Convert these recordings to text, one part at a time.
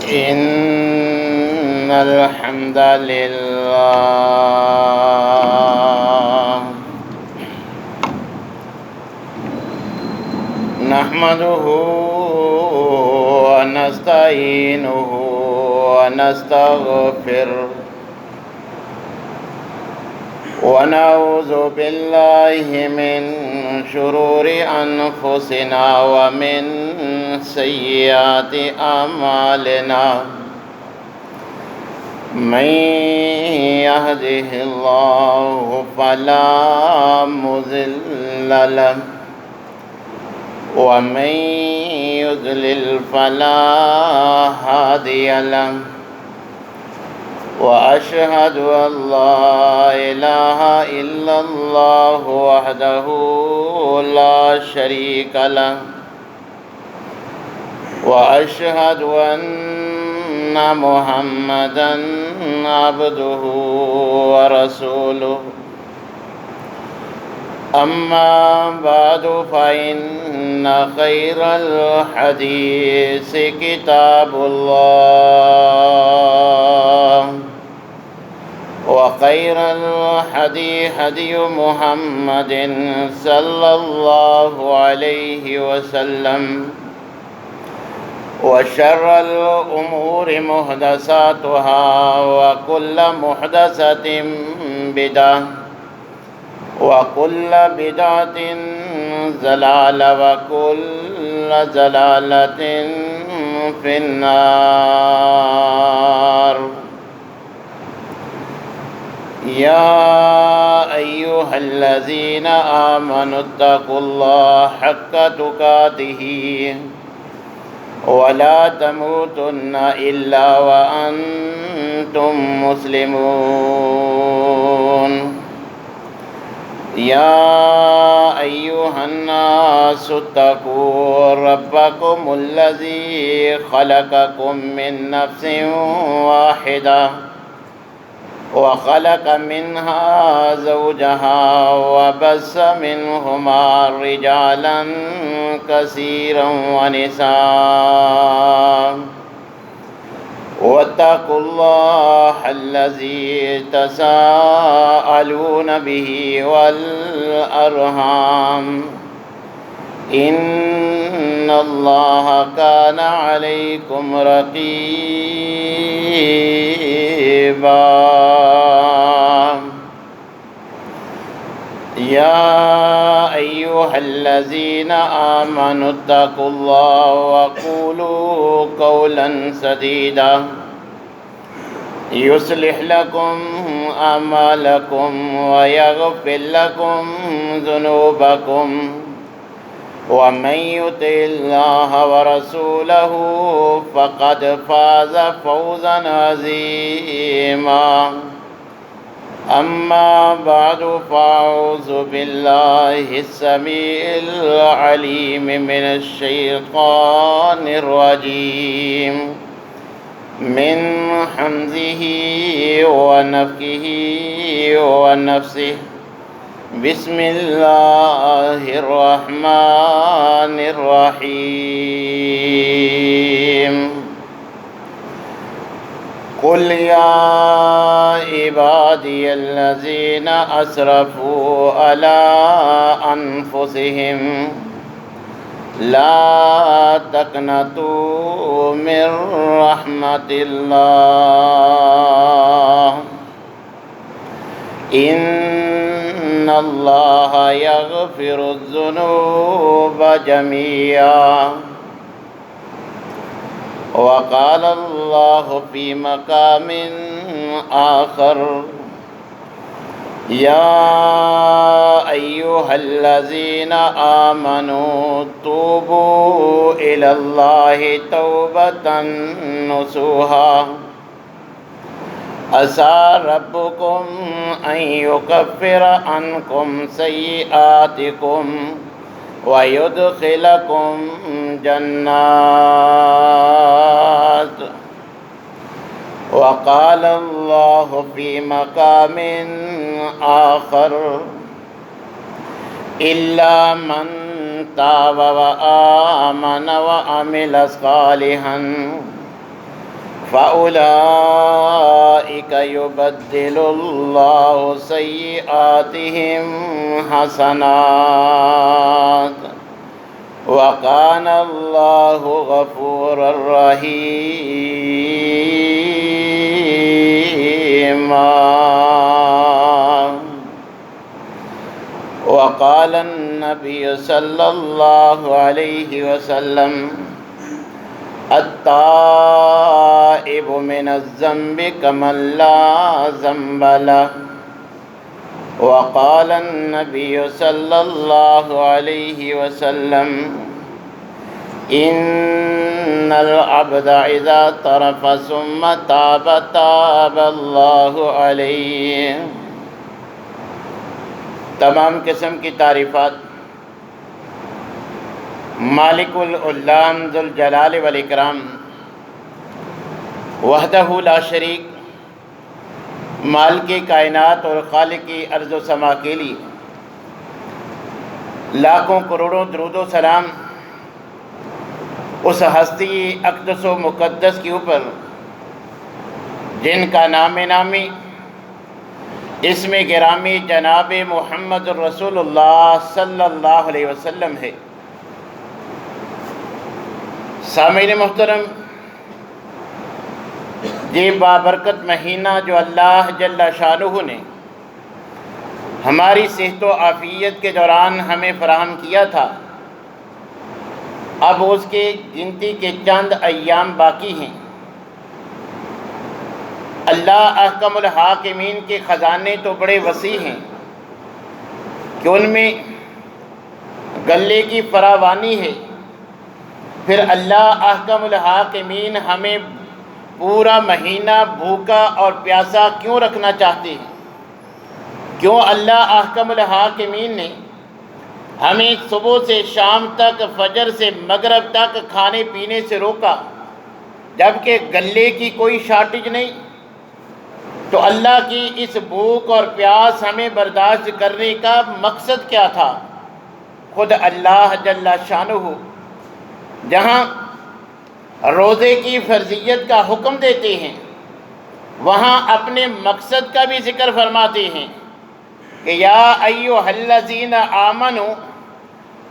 إن الحمد لله نحمده ونستعينه ونستغفره ونعوذ بالله من شرور أنفسنا ومن سيئات أعمالنا من يهده الله فلا مضل له ومن يضلل فلا هادي له وأشهد أن لا إله إلا الله وحده لا شريك له وأشهد أن محمدًا عبده ورسوله أما بعد فإن خير الحديث كتاب الله وخير الهدي هدي محمد صلى الله عليه وسلم وشر الأمور محدثاتها وكل محدثة بدعة وكل بدعة ضلالة وكل ضلالة في النار. يا أيها الذين آمنوا اتقوا الله حق تقاته ولا تموتن إلا وأنتم مسلمون. يا أيها الناس اتقوا ربكم الذي خلقكم من نفس واحدة وخلق منها زوجها وبث منهما رجالا كثيرا ونساء واتقوا الله الذي تساءلون به والأرحام إن الله كان عليكم رقيبا. يا أيها الذين آمنوا اتقوا الله وقولوا قولا سديدا يصلح لكم أعمالكم ويغفر لكم ذنوبكم ومن يطع الله ورسوله فقد فاز فوزا عظيما. أما بعد فأعوذ بالله السميع العليم من الشيطان الرجيم من حمزه ونفخه ونفسه. بسم الله الرحمن الرحيم. قل يا عبادي الذين أسرفوا على أنفسهم لا تقنطوا من رحمة الله إن الله يغفر الذنوب جميعا. وقال الله في مقام آخر يا أيها الذين آمنوا توبوا إلى الله توبة نصوحا عسى ربكم أن يكفر عنكم سيئاتكم ويدخلكم جنات. وقال الله في مقام آخر إلا من تاب وآمن وعمل صالحا فَأُولَٰئِكَ يُبَدِّلُ اللَّهُ سَيِّئَاتِهِمْ حَسَنَاتٍ وَكَانَ اللَّهُ غَفُورًا رَّحِيمًا۔ وقال النبي صلى الله عليه وسلم: التائب من الذنب كمن لا ذنب له۔ وقال النبي صلى الله عليه وسلم: إن العبد إذا طرف ثم تاب تاب الله عليه۔ تمام قسم کی تعریفات مالک العلام ذوالجلال والاکرام وحدہ لا شریک، مالک کائنات اور خالق ارض و سما کے لیے لاکھوں کروڑوں درود و سلام اس ہستی اقدس و مقدس کے اوپر جن کا نام نامی اسم گرامی جناب محمد الرسول اللہ صلی اللہ علیہ وسلم ہے۔ سامعین محترم، یہ بابرکت مہینہ جو اللہ جل شانہ نے ہماری صحت و عافیت کے دوران ہمیں فراہم کیا تھا، اب اس کے گنتی کے چند ایام باقی ہیں۔ اللہ احکم الحاکمین کے خزانے تو بڑے وسیع ہیں کہ ان میں غلے کی فراوانی ہے، پھر اللہ احکم الحاکمین ہمیں پورا مہینہ بھوکا اور پیاسا کیوں رکھنا چاہتے ہیں؟ کیوں اللہ احکم الحاکمین نے ہمیں صبح سے شام تک، فجر سے مغرب تک کھانے پینے سے روکا جبکہ غلے کی کوئی شارٹیج نہیں؟ تو اللہ کی اس بھوک اور پیاس ہمیں برداشت کرنے کا مقصد کیا تھا؟ خود اللہ جل شانہ جہاں روزے کی فرضیت کا حکم دیتے ہیں، وہاں اپنے مقصد کا بھی ذکر فرماتے ہیں کہ یا ایھا الذین آمنوا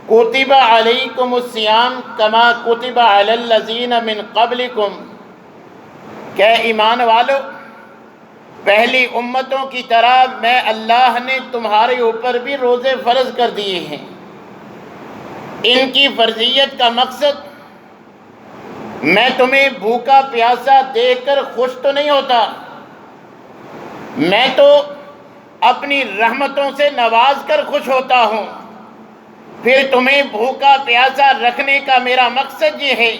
کتب علیکم الصیام کما کتب علی الذین من قبلکم، کہ ایمان والو، پہلی امتوں کی طرح میں اللہ نے تمہارے اوپر بھی روزے فرض کر دیے ہیں۔ ان کی فرضیت کا مقصد، میں تمہیں بھوکا پیاسا دیکھ کر خوش تو نہیں ہوتا، میں تو اپنی رحمتوں سے نواز کر خوش ہوتا ہوں۔ پھر تمہیں بھوکا پیاسا رکھنے کا میرا مقصد یہ ہے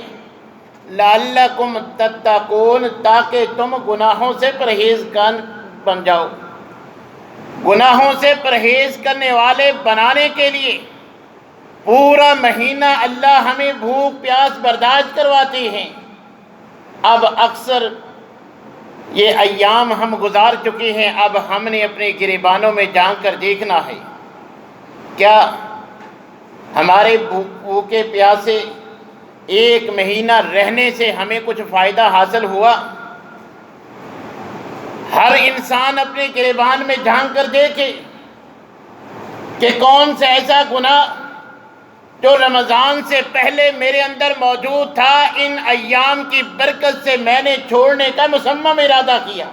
لعلکم تتقون، تاکہ تم گناہوں سے پرہیزگار بن جاؤ۔ گناہوں سے پرہیز کرنے والے بنانے کے لیے پورا مہینہ اللہ ہمیں بھوک پیاس برداشت کرواتے ہیں۔ اب اکثر یہ ایام ہم گزار چکے ہیں، اب ہم نے اپنے گریبانوں میں جھانک کر دیکھنا ہے، کیا ہمارے بھوکے پیاسے ایک مہینہ رہنے سے ہمیں کچھ فائدہ حاصل ہوا؟ ہر انسان اپنے گریبان میں جھانک کر دیکھے کہ کون سا ایسا گناہ جو رمضان سے پہلے میرے اندر موجود تھا، ان ایام کی برکت سے میں نے چھوڑنے کا مصمم ارادہ کیا۔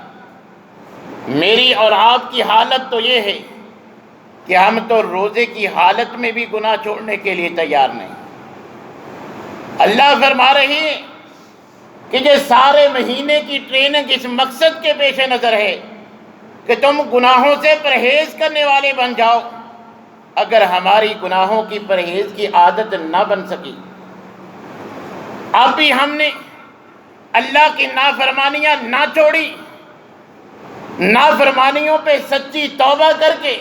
میری اور آپ کی حالت تو یہ ہے کہ ہم تو روزے کی حالت میں بھی گناہ چھوڑنے کے لیے تیار نہیں۔ اللہ فرما رہی ہے کہ یہ سارے مہینے کی ٹریننگ اس مقصد کے پیش نظر ہے کہ تم گناہوں سے پرہیز کرنے والے بن جاؤ۔ اگر ہماری گناہوں کی پرہیز کی عادت نہ بن سکی، اب بھی ہم نے اللہ کی نافرمانیاں نہ چھوڑی، نافرمانیوں پہ سچی توبہ کر کے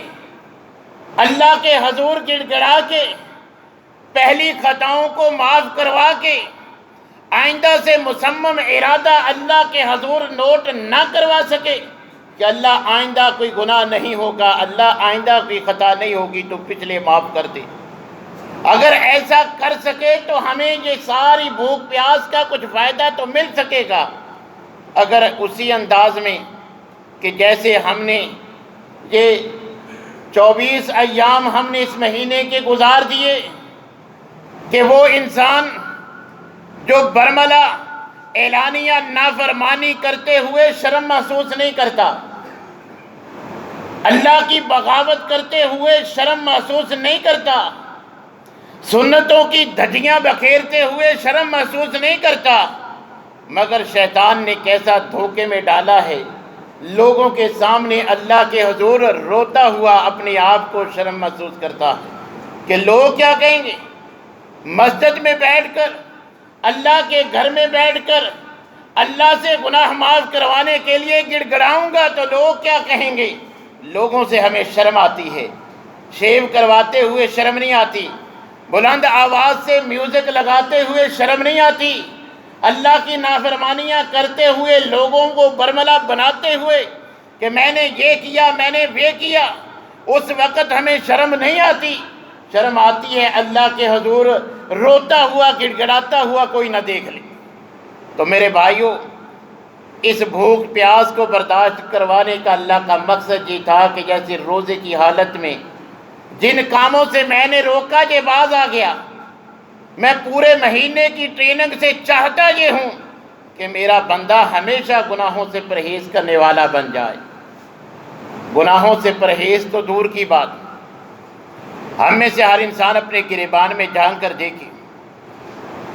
اللہ کے حضور گڑ گڑا کے پہلی خطاؤں کو معاف کروا کے آئندہ سے مصمم ارادہ اللہ کے حضور نوٹ نہ کروا سکے کہ اللہ آئندہ کوئی گناہ نہیں ہوگا، اللہ آئندہ کوئی خطا نہیں ہوگی تو پچھلے معاف کر دے۔ اگر ایسا کر سکے تو ہمیں یہ ساری بھوک پیاس کا کچھ فائدہ تو مل سکے گا، اگر اسی انداز میں کہ جیسے ہم نے یہ 24 ایام ہم نے اس مہینے کے گزار دیے کہ وہ انسان جو برملا اعلانیہ نافرمانی کرتے ہوئے شرم محسوس نہیں کرتا، اللہ کی بغاوت کرتے ہوئے شرم محسوس نہیں کرتا، سنتوں کی دھجیاں بکھیرتے ہوئے شرم محسوس نہیں کرتا، مگر شیطان نے کیسا دھوکے میں ڈالا ہے، لوگوں کے سامنے اللہ کے حضور روتا ہوا اپنے آپ کو شرم محسوس کرتا ہے کہ لوگ کیا کہیں گے۔ مسجد میں بیٹھ کر، اللہ کے گھر میں بیٹھ کر اللہ سے گناہ معاف کروانے کے لیے گڑ گڑاؤں گا تو لوگ کیا کہیں گے۔ لوگوں سے ہمیں شرم آتی ہے، شیو کرواتے ہوئے شرم نہیں آتی، بلند آواز سے میوزک لگاتے ہوئے شرم نہیں آتی، اللہ کی نافرمانیاں کرتے ہوئے لوگوں کو برملا بناتے ہوئے کہ میں نے یہ کیا میں نے وہ کیا، اس وقت ہمیں شرم نہیں آتی۔ شرم آتی ہے اللہ کے حضور روتا ہوا گڑ گڑاتا ہوا کوئی نہ دیکھ لے۔ تو میرے بھائیوں، اس بھوک پیاس کو برداشت کروانے کا اللہ کا مقصد یہ تھا کہ جیسے روزے کی حالت میں جن کاموں سے میں نے روکا یہ باز آ گیا، میں پورے مہینے کی ٹریننگ سے چاہتا یہ ہوں کہ میرا بندہ ہمیشہ گناہوں سے پرہیز کرنے والا بن جائے۔ گناہوں سے پرہیز تو دور کی بات، ہم میں سے ہر انسان اپنے گریبان میں جھانک کر دیکھے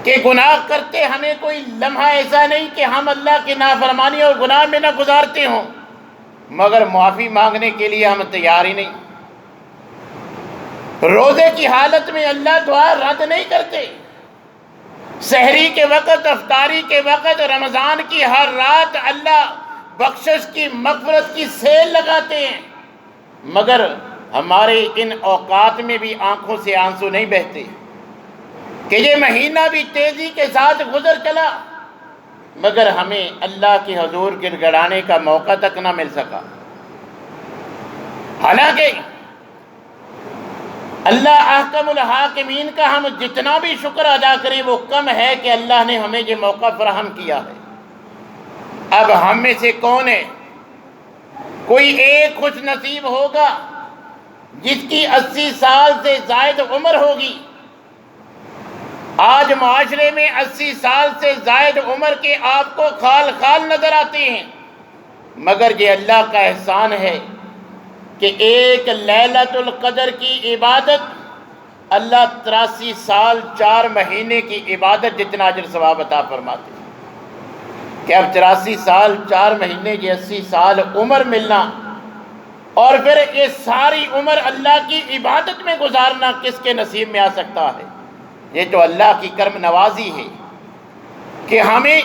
کہ گناہ کرتے ہمیں کوئی لمحہ ایسا نہیں کہ ہم اللہ کی نافرمانی اور گناہ میں نہ گزارتے ہوں، مگر معافی مانگنے کے لیے ہم تیار ہی نہیں۔ روزے کی حالت میں اللہ دعا رد نہیں کرتے، سحری کے وقت، افطاری کے وقت، رمضان کی ہر رات اللہ بخشش کی مغفرت کی سیل لگاتے ہیں، مگر ہمارے ان اوقات میں بھی آنکھوں سے آنسو نہیں بہتے کہ یہ مہینہ بھی تیزی کے ساتھ گزر چلا، مگر ہمیں اللہ کے حضور گڑ گڑانے کا موقع تک نہ مل سکا۔ حالانکہ اللہ احکم الحاکمین کا ہم جتنا بھی شکر ادا کریں وہ کم ہے کہ اللہ نے ہمیں یہ موقع فراہم کیا ہے۔ اب ہم میں سے کون ہے، کوئی ایک خوش نصیب ہوگا جس کی 80 سال سے زائد عمر ہوگی۔ آج معاشرے میں 80 سال سے زائد عمر کے آپ کو خال خال نظر آتے ہیں، مگر یہ اللہ کا احسان ہے کہ ایک لیلۃ القدر کی عبادت اللہ 83 سال 4 مہینے کی عبادت جتنا اجر ثواب عطا فرماتے ہیں کہ اب 83 سال 4 مہینے کی 80 سال عمر ملنا اور پھر یہ ساری عمر اللہ کی عبادت میں گزارنا کس کے نصیب میں آ سکتا ہے۔ یہ تو اللہ کی کرم نوازی ہے کہ ہمیں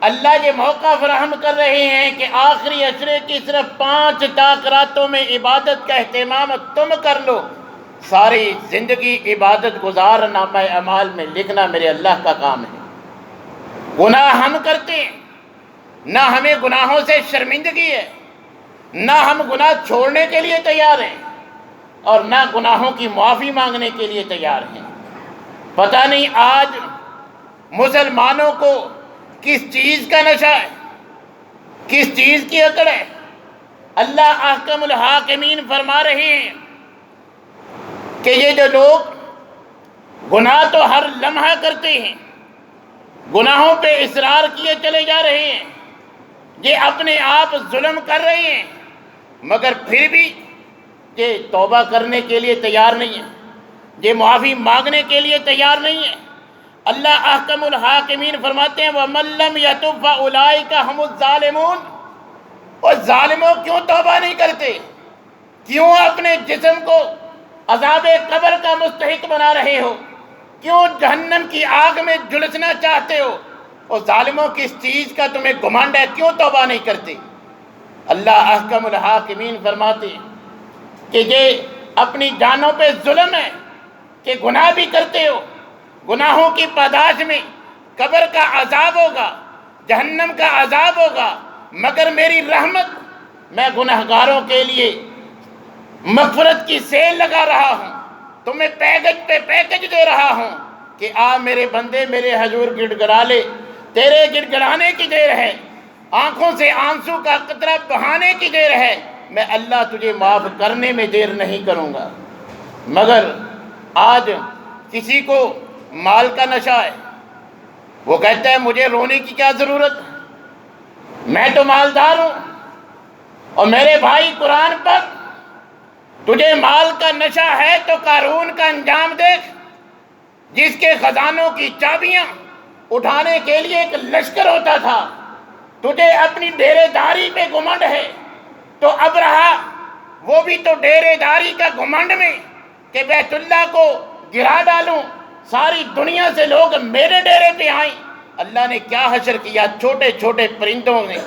اللہ یہ موقع فراہم کر رہے ہیں کہ آخری عشرے کی صرف 5 طاق راتوں میں عبادت کا اہتمام تم کر لو، ساری زندگی عبادت گزار نامہ اعمال میں لکھنا میرے اللہ کا کام ہے۔ گناہ ہم کرتے ہیں، نہ ہمیں گناہوں سے شرمندگی ہے، نہ ہم گناہ چھوڑنے کے لیے تیار ہیں اور نہ گناہوں کی معافی مانگنے کے لیے تیار ہیں۔ پتہ نہیں آج مسلمانوں کو کس چیز کا نشہ ہے، کس چیز کی اکڑ ہے۔ اللہ احکم الحاکمین فرما رہے ہیں کہ یہ جو لوگ گناہ تو ہر لمحہ کرتے ہیں، گناہوں پہ اصرار کیے چلے جا رہے ہیں، یہ اپنے آپ ظلم کر رہے ہیں، مگر پھر بھی یہ توبہ کرنے کے لیے تیار نہیں ہے، یہ معافی مانگنے کے لیے تیار نہیں ہے۔ اللہ احکم الحاکمین فرماتے ہیں وَمَن لَّمْ يَتُبْ فَأُولَٰئِكَ هُمُ الظَّالِمُونَ۔ اور ظالموں کیوں توبہ نہیں کرتے، کیوں اپنے جسم کو عذاب قبر کا مستحق بنا رہے ہو، کیوں جہنم کی آگ میں جھلسنا چاہتے ہو، اور ظالموں کس چیز کا تمہیں گھمنڈ ہے، کیوں توبہ نہیں کرتے۔ اللہ احکم الحاکمین فرماتے ہیں کہ یہ اپنی جانوں پہ ظلم ہے کہ گناہ بھی کرتے ہو، گناہوں کی پاداش میں قبر کا عذاب ہوگا، جہنم کا عذاب ہوگا، مگر میری رحمت، میں گناہگاروں کے لیے مغفرت کی سیل لگا رہا ہوں، تمہیں پیکج پہ پیکج دے رہا ہوں کہ آ میرے بندے میرے حضور گڑ گڑا لے، تیرے گڑ گڑانے کی دیر ہے، آنکھوں سے آنسو کا قطرہ بہانے کی دیر ہے، میں اللہ تجھے معاف کرنے میں دیر نہیں کروں گا۔ مگر آج کسی کو مال کا نشہ ہے، وہ کہتا ہے مجھے رونے کی کیا ضرورت، میں تو مالدار ہوں۔ اور میرے بھائی قرآن پر، تجھے مال کا نشہ ہے تو قارون کا انجام دیکھ، جس کے خزانوں کی چابیاں اٹھانے کے لیے ایک لشکر ہوتا تھا۔ تجھے اپنی ڈیرے داری پہ گھمنڈ ہے، تو اب رہا وہ بھی تو ڈیرے داری کا گھمنڈ میں کہ بیت اللہ کو گرا ڈالوں، ساری دنیا سے لوگ میرے ڈیرے پہ آئیں۔ اللہ نے کیا حشر کیا، چھوٹے چھوٹے پرندوں نے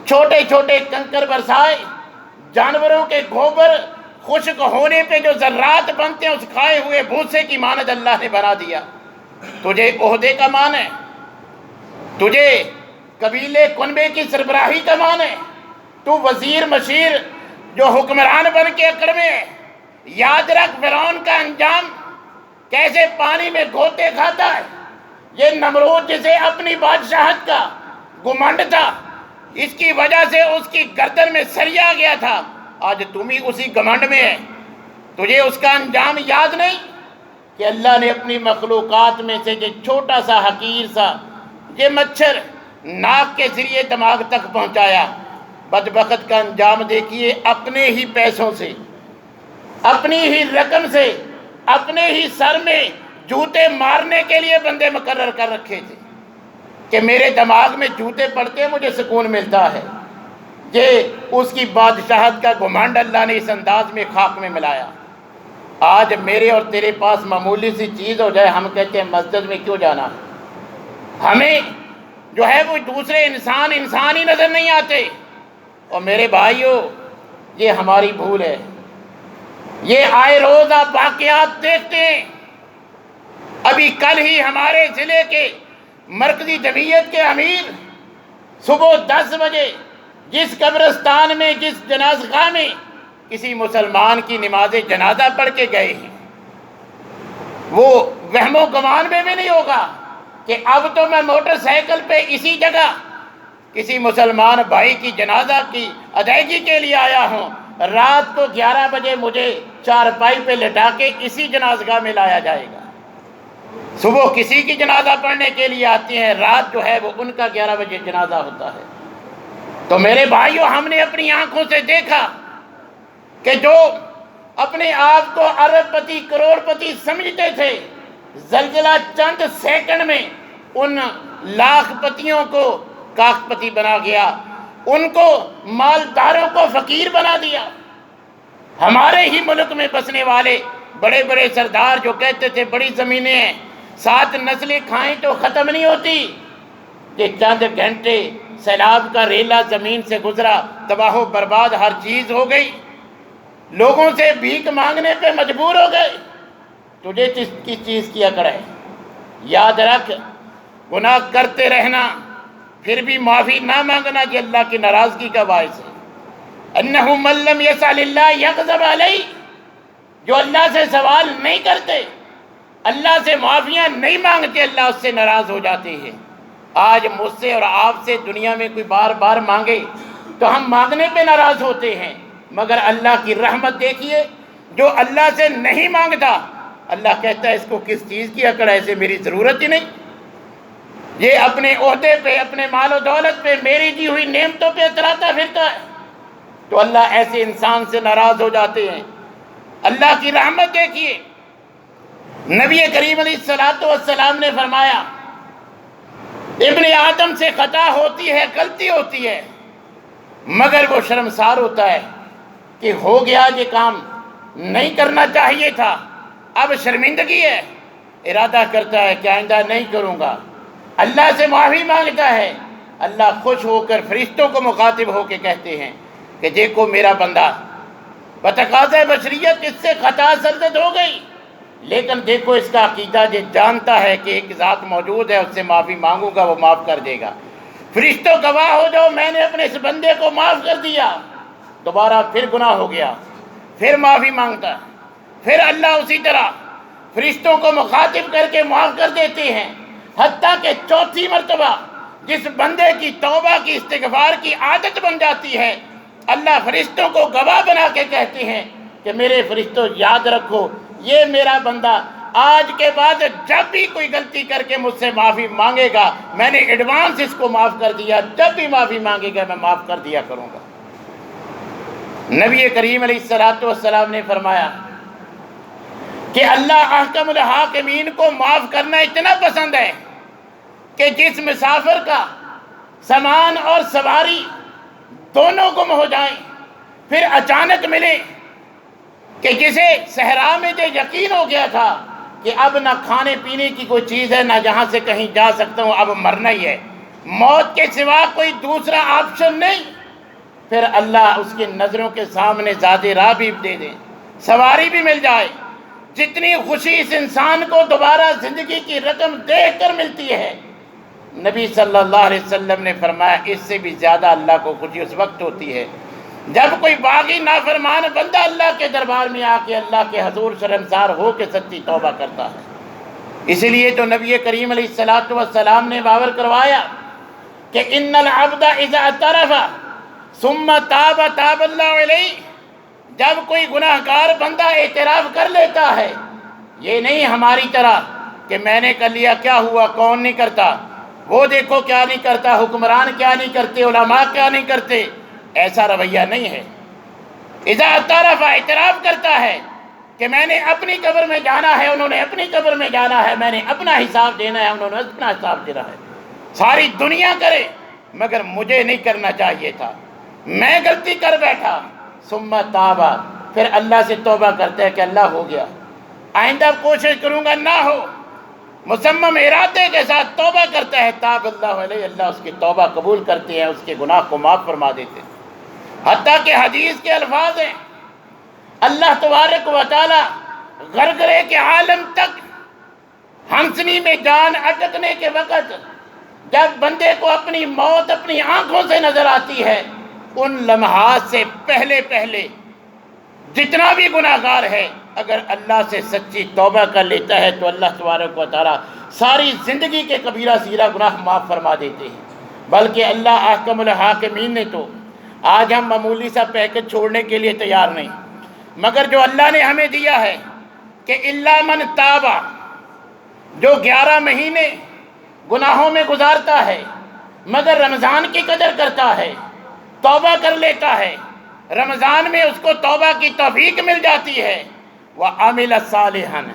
چھوٹے چھوٹے کنکر برسائے، جانوروں کے گوبر خشک ہونے پہ جو ذرات بنتے ہیں اس کھائے ہوئے بھوسے کی مانند اللہ نے بنا دیا۔ تجھے عہدے کا مان ہے، تجھے قبیلے کنبے کی سربراہی کا مان ہے، تو وزیر مشیر جو حکمران بن کے اکڑ میں ہے۔ یاد رکھ فرعون کا انجام کیسے پانی میں گھوتے کھاتا ہے۔ یہ نمرود جسے اپنی بادشاہت کا گھمنڈ تھا، اس کی وجہ سے اس کی گردن میں سریا گیا تھا، آج تم ہی اسی گھمنڈ میں ہے۔ تجھے اس کا انجام یاد نہیں کہ اللہ نے اپنی مخلوقات میں سے یہ چھوٹا سا حقیر سا یہ مچھر ناک کے ذریعے دماغ تک پہنچایا۔ بدبخت کا انجام دیکھیے، اپنے ہی پیسوں سے، اپنی ہی رقم سے، اپنے ہی سر میں جوتے مارنے کے لیے بندے مقرر کر رکھے تھے کہ میرے دماغ میں جوتے پڑتے مجھے سکون ملتا ہے۔ یہ اس کی بادشاہت کا گھمنڈ اللہ نے اس انداز میں خاک میں ملایا۔ آج میرے اور تیرے پاس معمولی سی چیز ہو جائے، ہم کہتے ہیں مسجد میں کیوں جانا، ہمیں جو ہے وہ دوسرے انسان ہی نظر نہیں آتے۔ اور میرے بھائیوں، یہ ہماری بھول ہے۔ یہ آئے روز آپ واقعات دیکھتے ہیں۔ ابھی کل ہی ہمارے ضلع کے مرکزی جمعیت کے امیر صبح 10 بجے جس قبرستان میں، جس جنازہ گاہ میں کسی مسلمان کی نماز جنازہ پڑھ کے گئے ہیں، وہ وہم و گمان میں بھی نہیں ہوگا کہ اب تو میں موٹر سائیکل پہ اسی جگہ کسی مسلمان بھائی کی جنازہ کی ادائیگی کے لیے آیا ہوں، رات کو 11 بجے مجھے چارپائی پہ لٹا کے اسی جنازگاہ میں لایا جائے گا۔ صبح کسی کی جنازہ پڑھنے کے لیے آتے ہیں، رات جو ہے وہ ان کا 11 بجے جنازہ ہوتا ہے۔ تو میرے بھائیوں، ہم نے اپنی آنکھوں سے دیکھا کہ جو اپنے آپ کو ارب پتی کروڑ پتی سمجھتے تھے، زلزلہ چند سیکنڈ میں ان لاکھ پتیوں کو کاک پتی بنا گیا، ان کو مالداروں کو فقیر بنا دیا۔ ہمارے ہی ملک میں بسنے والے بڑے بڑے سردار جو کہتے تھے بڑی زمینیں ہیں، 7 نسلیں کھائیں تو ختم نہیں ہوتی، کہ چند گھنٹے سیلاب کا ریلا زمین سے گزرا، تباہ و برباد ہر چیز ہو گئی، لوگوں سے بھیک مانگنے پہ مجبور ہو گئے۔ تجھے کس چیز کی اکڑ ہے؟ یاد رکھ، گناہ کرتے رہنا پھر بھی معافی نہ مانگنا یہ اللہ کی ناراضگی کا باعث ہے۔ انہ من لم یسأل اللہ یغضب علیہ، جو اللہ سے سوال نہیں کرتے، اللہ سے معافیاں نہیں مانگتے، اللہ اس سے ناراض ہو جاتے ہیں۔ آج مجھ سے اور آپ سے دنیا میں کوئی بار بار مانگے تو ہم مانگنے پہ ناراض ہوتے ہیں، مگر اللہ کی رحمت دیکھیے، جو اللہ سے نہیں مانگتا اللہ کہتا ہے اس کو کس چیز کی اکڑ ہے، اسے میری ضرورت ہی نہیں، یہ اپنے عہدے پہ، اپنے مال و دولت پہ، میری دی ہوئی نعمتوں پہ اتراتا پھرتا ہے۔ تو اللہ ایسے انسان سے ناراض ہو جاتے ہیں۔ اللہ کی رحمت دیکھیے، نبی کریم علیہ السلام نے فرمایا ابن آدم سے خطا ہوتی ہے، غلطی ہوتی ہے، مگر وہ شرمسار ہوتا ہے کہ ہو گیا یہ کام، نہیں کرنا چاہیے تھا، اب شرمندگی ہے، ارادہ کرتا ہے کہ آئندہ نہیں کروں گا، اللہ سے معافی مانگتا ہے۔ اللہ خوش ہو کر فرشتوں کو مخاطب ہو کے کہتے ہیں کہ دیکھو میرا بندہ بتقاضۂ بشریت اس سے خطا سرزد ہو گئی، لیکن دیکھو اس کا عقیدہ، جو جانتا ہے کہ ایک ذات موجود ہے، اس سے معافی مانگوں گا وہ معاف کر دے گا۔ فرشتوں گواہ ہو جاؤ، میں نے اپنے اس بندے کو معاف کر دیا، دوبارہ پھر گناہ ہو گیا، پھر معافی مانگتا، پھر اللہ اسی طرح فرشتوں کو مخاطب کر کے معاف کر دیتے ہیں، حتیٰ کہ 4تھی مرتبہ جس بندے کی توبہ کی استغفار کی عادت بن جاتی ہے، اللہ فرشتوں کو گواہ بنا کے کہتے ہیں کہ میرے فرشتوں یاد رکھو یہ میرا بندہ آج کے بعد جب بھی کوئی غلطی کر کے مجھ سے معافی مانگے گا، میں نے ایڈوانس اس کو معاف کر دیا، جب بھی معافی مانگے گا میں معاف کر دیا کروں گا۔ نبی کریم علیہ السلام نے فرمایا کہ اللہ احکم الحاکمین کو معاف کرنا اتنا پسند ہے کہ جس مسافر کا سامان اور سواری دونوں گم ہو جائیں، پھر اچانک ملے، کہ جسے صحرا میں جو یقین ہو گیا تھا کہ اب نہ کھانے پینے کی کوئی چیز ہے، نہ جہاں سے کہیں جا سکتا ہوں، اب مرنا ہی ہے، موت کے سوا کوئی دوسرا آپشن نہیں، پھر اللہ اس کی نظروں کے سامنے ذات راہ بھی دے دے، سواری بھی مل جائے، جتنی خوشی اس انسان کو دوبارہ زندگی کی رقم دیکھ کر ملتی ہے، نبی صلی اللہ علیہ وسلم نے فرمایا اس سے بھی زیادہ اللہ کو خوشی اس وقت ہوتی ہے جب کوئی باغی نافرمان بندہ اللہ کے دربار میں آ کے اللہ کے حضور شرمسار ہو کے سچی توبہ کرتا ہے۔ اسی لیے تو نبی کریم علیہ السلام نے باور کروایا کہ ان العبد اذا اعترف ثم تاب تاب اللہ علیہ، جب کوئی گناہ گار بندہ اعتراف کر لیتا ہے، یہ نہیں ہماری طرح کہ میں نے کر لیا کیا ہوا، کون نہیں کرتا، وہ دیکھو کیا نہیں کرتا، حکمران کیا نہیں کرتے، علماء کیا نہیں کرتے، ایسا رویہ نہیں ہے۔ اذا اعترف، اعتراف کرتا ہے کہ میں نے اپنی قبر میں جانا ہے، انہوں نے اپنی قبر میں جانا ہے، میں نے اپنا حساب دینا ہے، انہوں نے اپنا حساب دینا ہے، ساری دنیا کرے مگر مجھے نہیں کرنا چاہیے تھا، میں غلطی کر بیٹھا، ثم تابا، پھر اللہ سے توبہ کرتا ہے کہ اللہ ہو گیا، آئندہ کوشش کروں گا نہ ہو، مصمم ارادے کے ساتھ توبہ کرتا ہے، تاب اللہ علیہ، اللہ اس کی توبہ قبول کرتے ہیں، اس کے گناہ کو معاف فرما دیتے ہیں۔ حتیٰ کہ حدیث کے الفاظ ہیں، اللہ تبارک و تعالی غرغرے کے عالم تک ہنسنی میں جان اٹکنے کے وقت جب بندے کو اپنی موت اپنی آنکھوں سے نظر آتی ہے، ان لمحات سے پہلے پہلے جتنا بھی گناہ گار ہے اگر اللہ سے سچی توبہ کر لیتا ہے تو اللہ تبارک و تعالی ساری زندگی کے کبیرہ صغیرہ گناہ معاف فرما دیتے ہیں۔ بلکہ اللہ احکم الحاکمین نے تو آج ہم معمولی سا پیکج چھوڑنے کے لیے تیار نہیں، مگر جو اللہ نے ہمیں دیا ہے کہ الا من تابا، جو 11 مہینے گناہوں میں گزارتا ہے مگر رمضان کی قدر کرتا ہے، توبہ کر لیتا ہے، رمضان میں اس کو توبہ کی توفیق مل جاتی ہے، وَعَمِلَ صَالِحًا،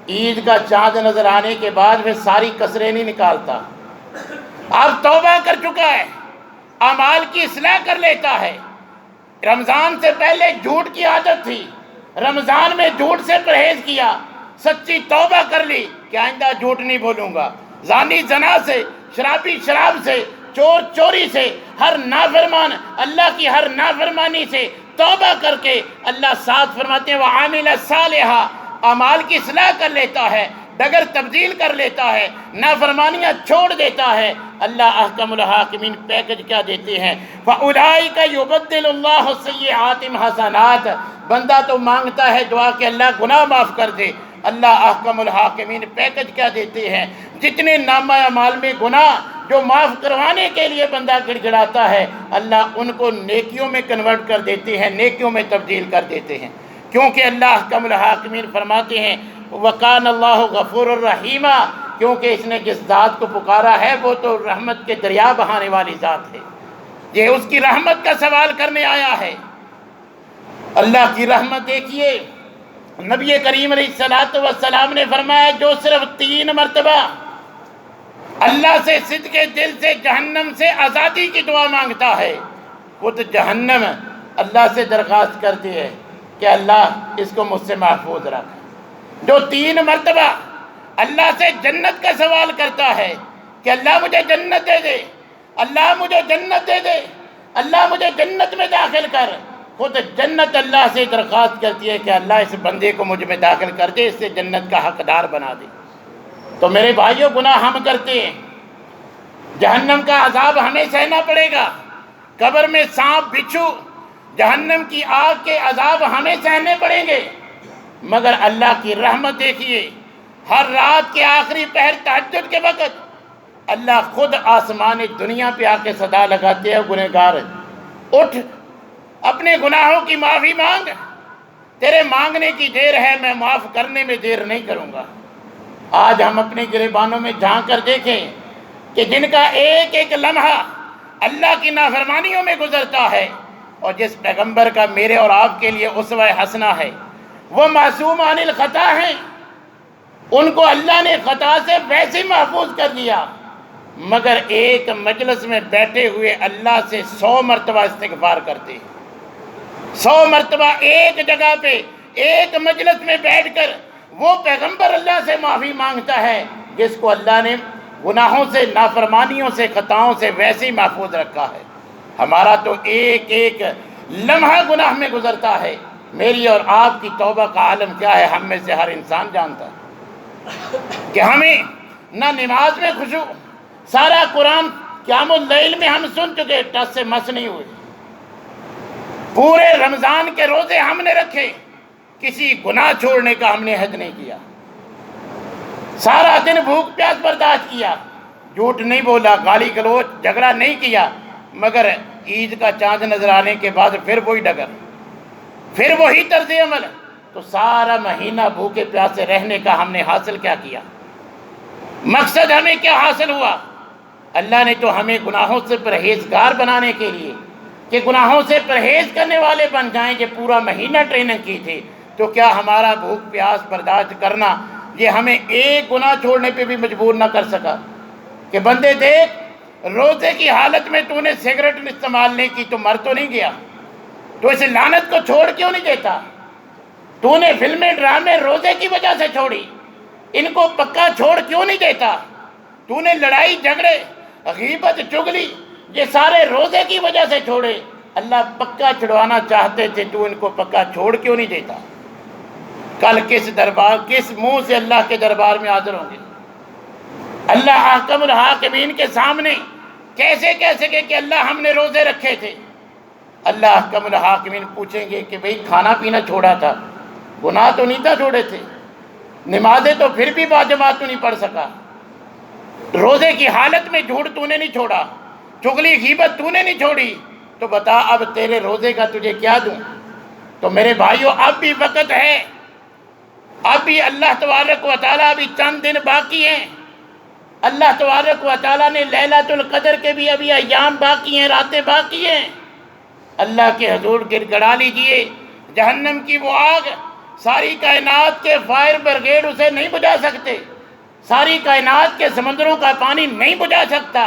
عید کا چاند نظر آنے کے بعد پھر ساری کسریں نہیں نکالتا، اب توبہ کر چکا ہے، اعمال کی اصلاح کر لیتا ہے، رمضان سے پہلے جھوٹ کی عادت تھی، رمضان میں جھوٹ سے پرہیز کیا، سچی توبہ کر لی کہ آئندہ جھوٹ نہیں بولوں گا، زانی زنا سے، شرابی شراب سے، چور چوری سے، ہر نافرمان اللہ کی ہر نافرمانی سے توبہ کر کے اللہ ساتھ فرماتے ہیں وَعَامِلَ صَالِحًا، اعمال کی اصلاح کر لیتا ہے، ڈگر تبدیل کر لیتا ہے، نافرمانیاں چھوڑ دیتا ہے، اللہ احکم الحاکمین پیکج کیا دیتے ہیں، فَأُولَٰئِكَ يُبَدِّلُ اللَّهُ السَّيِّئَاتِ حَسَنَاتٍ، بندہ تو مانگتا ہے دعا کہ اللہ گناہ معاف کر دے، اللہ احکم الحاکمین پیکج کیا دیتے ہیں، جتنے نامہ اعمال میں گناہ جو معاف کروانے کے لیے بندہ گڑ گڑاتا ہے اللہ ان کو نیکیوں میں کنورٹ کر دیتے ہیں، نیکیوں میں تبدیل کر دیتے ہیں، کیونکہ اللہ احکم الحاکمین فرماتے ہیں وَقَانَ اللَّهُ غَفُورٌ رَحِيمًا، کیونکہ اس نے جس ذات کو پکارا ہے وہ تو رحمت کے دریا بہانے والی ذات ہے، یہ اس کی رحمت کا سوال کرنے آیا ہے۔ اللہ کی رحمت دیکھیے، نبی کریم علیہ السلام نے فرمایا جو صرف 3 مرتبہ اللہ سے صدق دل سے جہنم سے آزادی کی دعا مانگتا ہے، وہ تو جہنم اللہ سے درخواست کرتی ہے کہ اللہ اس کو مجھ سے محفوظ رکھ۔ جو 3 مرتبہ اللہ سے جنت کا سوال کرتا ہے کہ اللہ مجھے جنت دے دے، اللہ مجھے جنت دے دے، اللہ مجھے جنت میں داخل کر، خود جنت اللہ سے درخواست کرتی ہے کہ اللہ اس بندے کو مجھ میں داخل کر دے، اس سے جنت کا حقدار بنا دے۔ تو میرے بھائیوں گناہ ہم کرتے ہیں، جہنم کا عذاب ہمیں سہنا پڑے گا، قبر میں سانپ بچھو جہنم کی آگ کے عذاب ہمیں سہنے پڑیں گے، مگر اللہ کی رحمت دیکھیے، ہر رات کے آخری پہر تہجد کے وقت اللہ خود آسمان دنیا پہ آ کے صدا لگاتے ہیں، گنہگار اٹھ اپنے گناہوں کی معافی مانگ، تیرے مانگنے کی دیر ہے، میں معاف کرنے میں دیر نہیں کروں گا۔ آج ہم اپنے گریبانوں میں جھانک کر دیکھیں کہ جن کا ایک ایک لمحہ اللہ کی نافرمانیوں میں گزرتا ہے، اور جس پیغمبر کا میرے اور آپ کے لیے اسوہ حسنہ ہے، وہ معصوم عن الخطا ہیں، ان کو اللہ نے خطا سے ویسے محفوظ کر دیا، مگر ایک مجلس میں بیٹھے ہوئے اللہ سے 100 مرتبہ استغفار کرتے ہیں۔ 100 مرتبہ ایک جگہ پہ ایک مجلس میں بیٹھ کر وہ پیغمبر اللہ سے معافی مانگتا ہے جس کو اللہ نے گناہوں سے، نافرمانیوں سے، خطاؤں سے ویسے ہی محفوظ رکھا ہے۔ ہمارا تو ایک ایک لمحہ گناہ میں گزرتا ہے، میری اور آپ کی توبہ کا عالم کیا ہے ہم میں سے ہر انسان جانتا ہے کہ ہمیں نہ نماز میں خشوع، سارا قرآن قیام اللیل میں ہم سن چکے، ٹس سے مس نہیں ہوئے، پورے رمضان کے روزے ہم نے رکھے، کسی گناہ چھوڑنے کا ہم نے عہد نہیں کیا، سارا دن بھوک پیاس برداشت کیا، جھوٹ نہیں بولا، گالی گلوچ جھگڑا نہیں کیا، مگر عید کا چاند نظر آنے کے بعد پھر وہی ڈگر، پھر وہی طرز عمل، تو سارا مہینہ بھوکے پیاسے رہنے کا ہم نے حاصل کیا کیا؟ مقصد ہمیں کیا حاصل ہوا؟ اللہ نے تو ہمیں گناہوں سے پرہیزگار بنانے کے لیے کہ گناہوں سے پرہیز کرنے والے بن جائیں، کہ پورا مہینہ ٹریننگ کی تھی، تو کیا ہمارا بھوک پیاس برداشت کرنا یہ ہمیں ایک گناہ چھوڑنے پہ بھی مجبور نہ کر سکا؟ کہ بندے دیکھ، روزے کی حالت میں تو نے سگریٹ استعمال نہیں کی تو مر تو نہیں گیا، تو اس لعنت کو چھوڑ کیوں نہیں دیتا؟ تو نے فلمیں ڈرامے روزے کی وجہ سے چھوڑی، ان کو پکا چھوڑ کیوں نہیں دیتا؟ تو نے لڑائی جھگڑے غیبت چگلی یہ سارے روزے کی وجہ سے چھوڑے، اللہ پکا چھڑوانا چاہتے تھے، تو ان کو پکا چھوڑ کیوں نہیں دیتا؟ کل کس منہ سے اللہ کے دربار میں حاضر ہوں گے؟ اللہ احکم الحاکمین کے سامنے کیسے کہہ سکے کہ اللہ ہم نے روزے رکھے تھے؟ اللہ احکم الحاکمین پوچھیں گے کہ بھئی کھانا پینا چھوڑا تھا، گناہ تو نہیں تھا چھوڑے تھے، نمازیں تو پھر بھی باجماعت تو نہیں پڑھ سکا، روزے کی حالت میں جھوٹ تو نے نہیں چھوڑا، چغلی غیبت تو نے نہیں چھوڑی، تو بتا اب تیرے روزے کا تجھے کیا دوں؟ تو میرے بھائیوں اب بھی وقت ہے، اب بھی اللہ تبارک و تعالیٰ ابھی چند دن باقی ہیں، اللہ تبارک و تعالیٰ نے لیلۃ القدر کے بھی ابھی ایام باقی ہیں، راتیں باقی ہیں، اللہ کے حضور گڑ گڑا لیجئے، جہنم کی وہ آگ ساری کائنات کے فائر بریگیڈ اسے نہیں بجھا سکتے، ساری کائنات کے سمندروں کا پانی نہیں بجھا سکتا،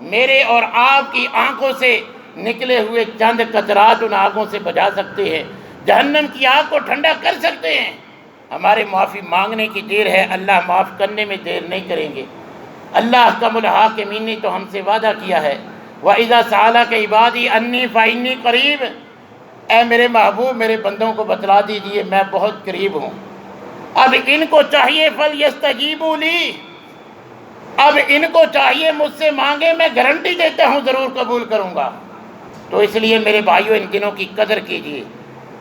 میرے اور آپ کی آنکھوں سے نکلے ہوئے چند قطرات ان آگوں سے بجھا سکتے ہیں، جہنم کی آگ کو ٹھنڈا کر سکتے ہیں۔ ہمارے معافی مانگنے کی دیر ہے، اللہ معاف کرنے میں دیر نہیں کریں گے۔ اللہ احکم الحاکمین نے تو ہم سے وعدہ کیا ہے، وَإِذَا سَأَلَكَ عِبَادِي أَنِّي فَإِنِّي قَرِيبٌ، اے میرے محبوب میرے بندوں کو بتلا دیجئے میں بہت قریب ہوں۔ اب ان کو چاہیے فَلْيَسْتَجِيبُوا لِي، اب ان کو چاہیے مجھ سے مانگے، میں گارنٹی دیتا ہوں ضرور قبول کروں گا۔ تو اس لیے میرے بھائیوں ان دنوں کی قدر کیجئے،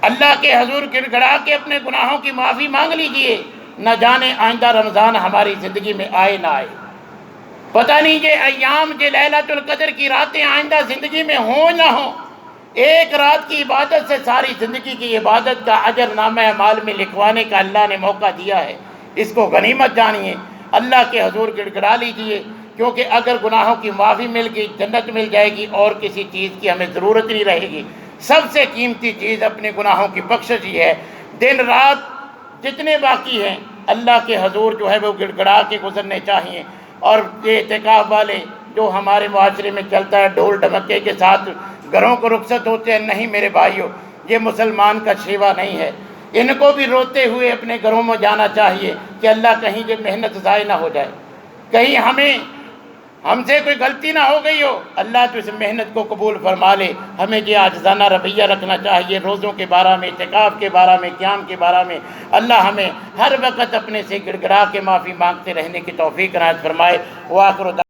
اللہ کے حضور گڑ گڑا کے اپنے گناہوں کی معافی مانگ لیجئے، نہ جانے آئندہ رمضان ہماری زندگی میں آئے نہ آئے، پتہ نہیں یہ ایام یہ لیلۃ القدر کی راتیں آئندہ زندگی میں ہوں نہ ہوں۔ ایک رات کی عبادت سے ساری زندگی کی عبادت کا اجر نامہ اعمال میں لکھوانے کا اللہ نے موقع دیا ہے، اس کو غنیمت جانیے، اللہ کے حضور گڑ گڑا لیجئے، کیونکہ اگر گناہوں کی معافی مل گئی جنت مل جائے گی، اور کسی چیز کی ہمیں ضرورت نہیں رہے گی۔ سب سے قیمتی چیز اپنے گناہوں کی بخشش ہی ہے۔ دن رات جتنے باقی ہیں اللہ کے حضور جو ہے وہ گڑ گڑا کے گزرنے چاہیے، اور یہ اعتکاف والے جو ہمارے معاشرے میں چلتا ہے ڈھول ڈھمکے کے ساتھ گھروں کو رخصت ہوتے ہیں، نہیں میرے بھائیوں، یہ مسلمان کا شیوا نہیں ہے، ان کو بھی روتے ہوئے اپنے گھروں میں جانا چاہیے کہ اللہ کہیں یہ محنت ضائع نہ ہو جائے، کہیں ہم سے کوئی غلطی نہ ہو گئی ہو، اللہ تو اس محنت کو قبول فرما لے۔ ہمیں یہ عاجزانہ رویہ رکھنا چاہیے روزوں کے بارے میں، اعتکاف کے بارے میں، قیام کے بارے میں۔ اللہ ہمیں ہر وقت اپنے سے گڑ گڑا کے معافی مانگتے رہنے کی توفیق عنایت فرمائے۔ وآخر